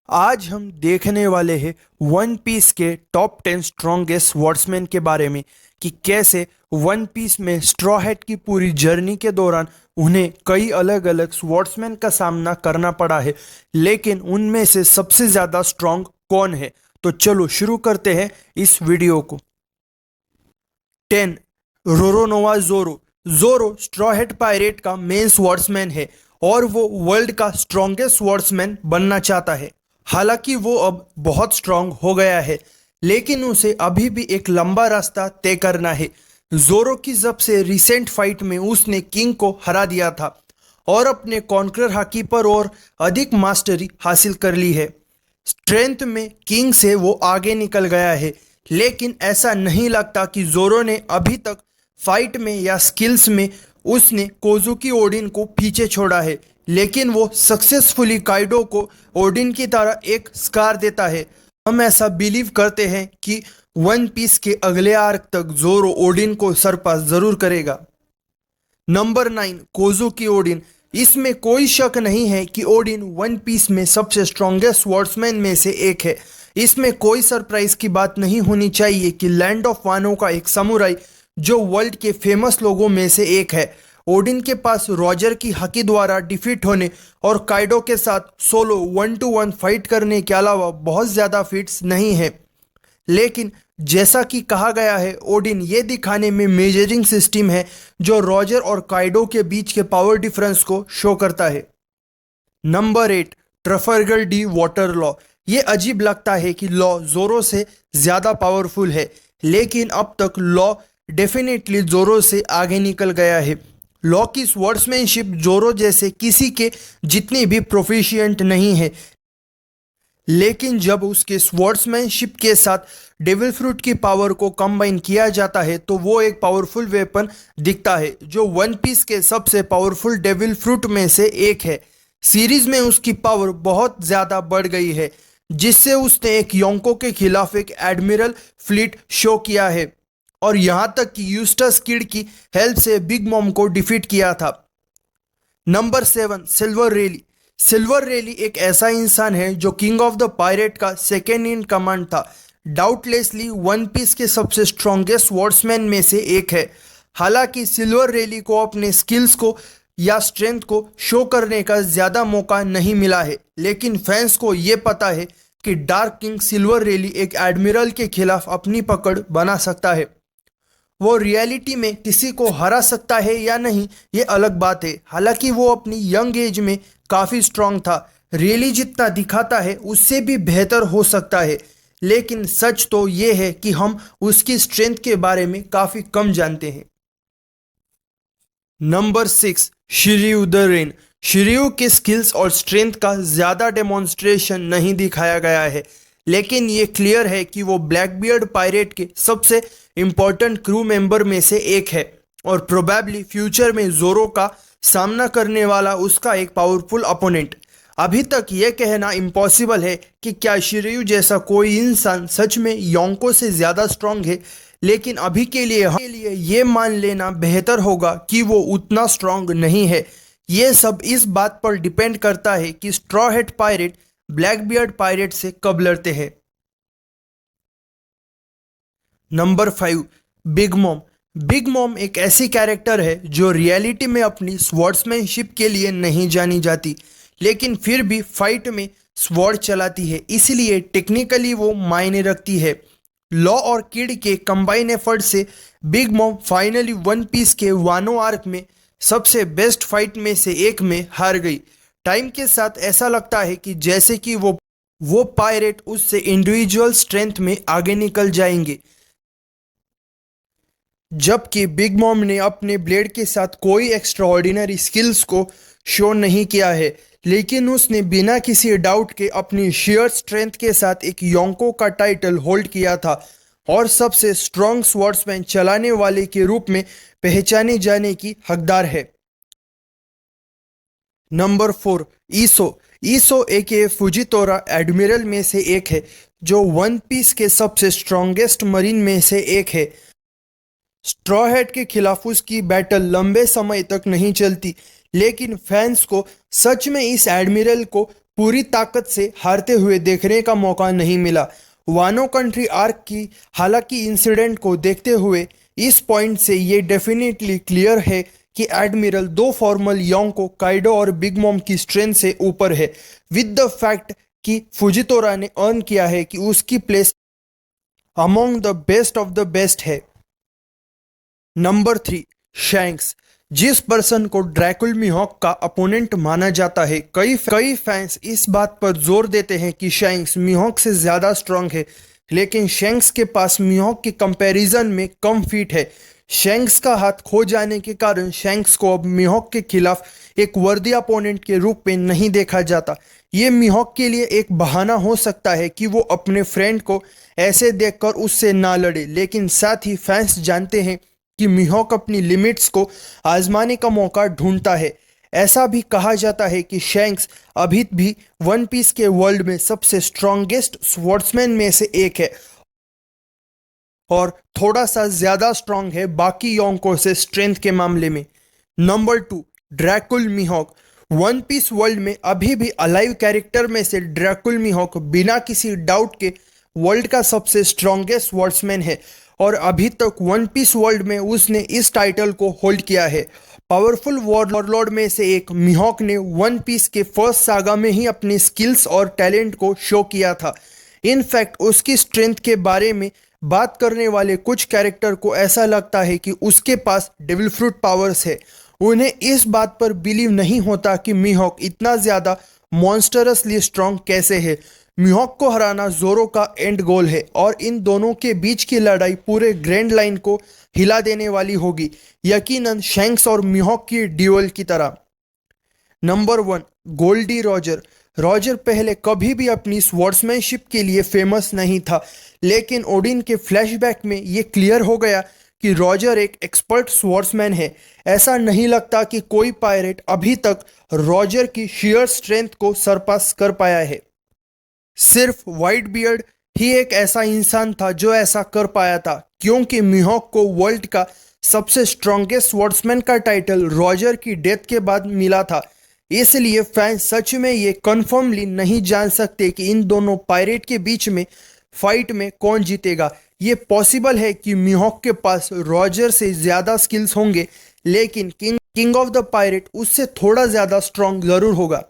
आज हम देखने वाले हैं वन पीस के टॉप 10 स्ट्रॉन्गेस्ट स्वॉर्ड्समैन के बारे में कि कैसे वन पीस में स्ट्रॉ हैट की पूरी जर्नी के दौरान उन्हें कई अलग अलग स्वॉर्ड्समैन का सामना करना पड़ा है, लेकिन उनमें से सबसे ज़्यादा स्ट्रॉन्ग कौन है। तो चलो शुरू करते हैं इस वीडियो को। 10, रोरोनोवा जोरो। जोरो स्ट्रॉ हैट पायरेट का मेन स्वॉर्ड्समैन है और वो वर्ल्ड का स्ट्रॉन्गेस्ट स्वॉर्ड्समैन बनना चाहता है। हालांकि वो अब बहुत स्ट्रांग हो गया है, लेकिन उसे अभी भी एक लंबा रास्ता तय करना है। जोरो की सबसे रिसेंट फाइट में उसने किंग को हरा दिया था और अपने कॉन्करर हाकी पर और अधिक मास्टरी हासिल कर ली है। स्ट्रेंथ में किंग से वो आगे निकल गया है, लेकिन ऐसा नहीं लगता कि जोरो ने अभी तक फाइट में या स्किल्स में उसने कोजुकी ओडिन को पीछे छोड़ा है। लेकिन वो सक्सेसफुली काइडो को ओडिन की तरह एक स्कार देता है। हम ऐसा बिलीव करते हैं कि वन पीस के अगले आर्क तक जोरो ओडिन को सरपास जरूर करेगा। Number 9, Kozuki Oden. इसमें कोई शक नहीं है कि ओडिन वन पीस में सबसे स्ट्रॉन्गेस्ट स्वॉर्ड्समैन में से एक है। इसमें कोई सरप्राइज की बात नहीं होनी चाहिए कि लैंड ऑफ वानो का एक समुराई जो वर्ल्ड के फेमस लोगों में से एक है। ओडिन के पास रॉजर की हकी द्वारा डिफीट होने और काइडो के साथ सोलो 1-1 फाइट करने के अलावा बहुत ज़्यादा फीट्स नहीं है। लेकिन जैसा कि कहा गया है, ओडिन ये दिखाने में मेजरिंग सिस्टम है जो रॉजर और काइडो के बीच के पावर डिफरेंस को शो करता है। Number 8, Trafalgar D Water Law. ये अजीब लगता है कि लॉ जोरो से ज़्यादा पावरफुल है, लेकिन अब तक लॉ डेफिनेटली जोरो से आगे निकल गया है। लॉ की स्वॉर्ड्समैनशिप जोरो जैसे किसी के जितनी भी प्रोफिशिएंट नहीं है, लेकिन जब उसके स्वॉर्ड्समैनशिप के साथ डेविल फ्रूट की पावर को कंबाइन किया जाता है तो वो एक पावरफुल वेपन दिखता है जो वन पीस के सबसे पावरफुल डेविल फ्रूट में से एक है। सीरीज में उसकी पावर बहुत ज़्यादा बढ़ गई है, जिससे उसने एक योंको के खिलाफ एक एडमिरल फ्लीट शो किया है और यहाँ तक कि यूस्टस किड की हेल्प से बिग मॉम को डिफीट किया था। नंबर 7, सिल्वर रेली। सिल्वर रेली एक ऐसा इंसान है जो किंग ऑफ द पायरेट का सेकेंड इन कमांड था। डाउटलेसली वन पीस के सबसे स्ट्रॉन्गेस्ट स्वॉर्ड्समैन में से एक है। हालांकि सिल्वर रेली को अपने स्किल्स को या स्ट्रेंथ को शो करने का ज़्यादा मौका नहीं मिला है, लेकिन फैंस को ये पता है कि डार्क किंग सिल्वर रेली एक एडमिरल के खिलाफ अपनी पकड़ बना सकता है। वो रियलिटी में किसी को हरा सकता है या नहीं, ये अलग बात है। हालांकि वो अपनी यंग एज में काफ़ी स्ट्रांग था। रियली जितना दिखाता है उससे भी बेहतर हो सकता है, लेकिन सच तो ये है कि हम उसकी स्ट्रेंथ के बारे में काफ़ी कम जानते हैं। Number 6, Shiryu the rain. Shiryu के स्किल्स और स्ट्रेंथ का ज़्यादा डेमोन्स्ट्रेशन नहीं दिखाया गया है, लेकिन ये क्लियर है कि वो ब्लैकबियर्ड पायरेट के सबसे इम्पोर्टेंट क्रू मेंबर में से एक है और प्रोबेबली फ्यूचर में जोरो का सामना करने वाला उसका एक पावरफुल अपोनेंट। अभी तक ये कहना इम्पॉसिबल है कि क्या शिर्यू जैसा कोई इंसान सच में योंको से ज़्यादा स्ट्रांग है, लेकिन अभी के लिए ये मान लेना बेहतर होगा कि वो उतना स्ट्रांग नहीं है। ये सब इस बात पर डिपेंड करता है कि स्ट्रॉ हैट पायरेट ब्लैकबियर्ड पायरेट से कब लड़ते हैं। Number 5, big mom. Big mom एक ऐसी कैरेक्टर है जो रियलिटी में अपनी स्वॉर्ड्समैनशिप के लिए नहीं जानी जाती, लेकिन फिर भी फाइट में स्वॉर्ड चलाती है, इसलिए टेक्निकली वो मायने रखती है। लॉ और किड के कंबाइन एफर्ट से Big Mom finally One Piece के वानो आर्क में सबसे बेस्ट फाइट में से एक में हार गई। टाइम के साथ ऐसा लगता है कि जैसे कि वो पायरेट उससे इंडिविजुअल स्ट्रेंथ में आगे निकल जाएंगे, जबकि बिग मॉम ने अपने ब्लेड के साथ कोई एक्स्ट्राऑर्डिनरी स्किल्स को शो नहीं किया है, लेकिन उसने बिना किसी डाउट के अपनी शेयर स्ट्रेंथ के साथ एक योंको का टाइटल होल्ड किया था और सबसे स्ट्रॉन्ग स्वॉर्ड्समैन चलाने वाले के रूप में पहचाने जाने की हकदार है। नंबर 4, ईसो। ईसो एके फुजितोरा एडमिरल में से एक है जो वन पीस के सबसे स्ट्रॉन्गेस्ट मरीन में से एक है। स्ट्रॉ हैट के खिलाफ उसकी बैटल लंबे समय तक नहीं चलती, लेकिन फैंस को सच में इस एडमिरल को पूरी ताकत से हारते हुए देखने का मौका नहीं मिला। वानो कंट्री आर्क की हालांकि इंसिडेंट को देखते हुए इस पॉइंट से ये डेफिनेटली क्लियर है कि एडमिरल दो फॉर्मल योंको काइडो और बिग मॉम की स्ट्रेंथ से ऊपर है, विद द फैक्ट कि फुजितोरा ने अर्न किया है कि उसकी place among the best of the best है। Number 3, Shanks. जिस पर्सन को ड्रैकुल मीहॉक का अपोनेंट माना जाता है, कई फैंस इस बात पर जोर देते हैं कि शैंक्स मीहॉक से ज्यादा स्ट्रांग है, लेकिन शैंक्स के पास मीहॉक के कंपैरिजन में कम फीट है। शैंक्स का हाथ खो जाने के कारण शैंक्स को अब मीहॉक के खिलाफ एक वर्दी अपोनेंट के रूप में नहीं देखा जाता। ये मीहॉक के लिए एक बहाना हो सकता है कि वो अपने फ्रेंड को ऐसे देखकर उससे ना लड़े, लेकिन साथ ही फैंस जानते हैं कि मीहॉक अपनी लिमिट्स को आजमाने का मौका ढूंढता है। ऐसा भी कहा जाता है कि शैंक्स अभी भी वन पीस के वर्ल्ड में सबसे स्ट्रॉन्गेस्ट स्वॉर्ड्समैन में से एक है और थोड़ा सा ज्यादा स्ट्रांग है बाकी योंको से स्ट्रेंथ के मामले में। नंबर 2, ड्रैकुल मीहॉक। वन पीस वर्ल्ड में अभी भी अलाइव कैरेक्टर में से ड्रैकुल मीहॉक बिना किसी डाउट के वर्ल्ड का सबसे स्ट्रॉन्गेस्ट स्वॉर्ड्समैन है और अभी तक वन पीस वर्ल्ड में उसने इस टाइटल को होल्ड किया है। पावरफुल वॉरलॉर्ड में से एक मीहॉक ने वन पीस के फर्स्ट सागा में ही अपनी स्किल्स और टैलेंट को शो किया था। इनफैक्ट उसकी स्ट्रेंथ के बारे में बात करने वाले कुछ कैरेक्टर को ऐसा लगता है कि उसके पास डेविल फ्रूट पावर्स है। उन्हें इस बात पर बिलीव नहीं होता कि मीहॉक इतना ज़्यादा मॉन्स्टरसली स्ट्रांग कैसे है। मीहॉक को हराना जोरो का एंड गोल है और इन दोनों के बीच की लड़ाई पूरे ग्रैंड लाइन को हिला देने वाली होगी, यकीनन शैंक्स और मीहॉक की ड्यूअल की तरह। Number 1, Goldy Roger. रॉजर पहले कभी भी अपनी स्वॉर्ड्समैनशिप के लिए फेमस नहीं था, लेकिन ओडिन के फ्लैशबैक में ये क्लियर हो गया कि रॉजर एक एक्सपर्ट स्वॉर्ड्समैन है। ऐसा नहीं लगता कि कोई पायरेट अभी तक रॉजर की शेयर स्ट्रेंथ को सरपास कर पाया है। सिर्फ व्हाइट बियर्ड ही एक ऐसा इंसान था जो ऐसा कर पाया था, क्योंकि मीहॉक को वर्ल्ड का सबसे स्ट्रॉन्गेस्ट स्वॉर्ड्समैन का टाइटल रॉजर की डेथ के बाद मिला था। इसलिए फैंस सच में ये कन्फर्मली नहीं जान सकते कि इन दोनों पायरेट के बीच में फाइट में कौन जीतेगा। ये पॉसिबल है कि मीहॉक के पास रॉजर से ज़्यादा स्किल्स होंगे, लेकिन किंग ऑफ द पायरेट उससे थोड़ा ज़्यादा स्ट्रांग ज़रूर होगा।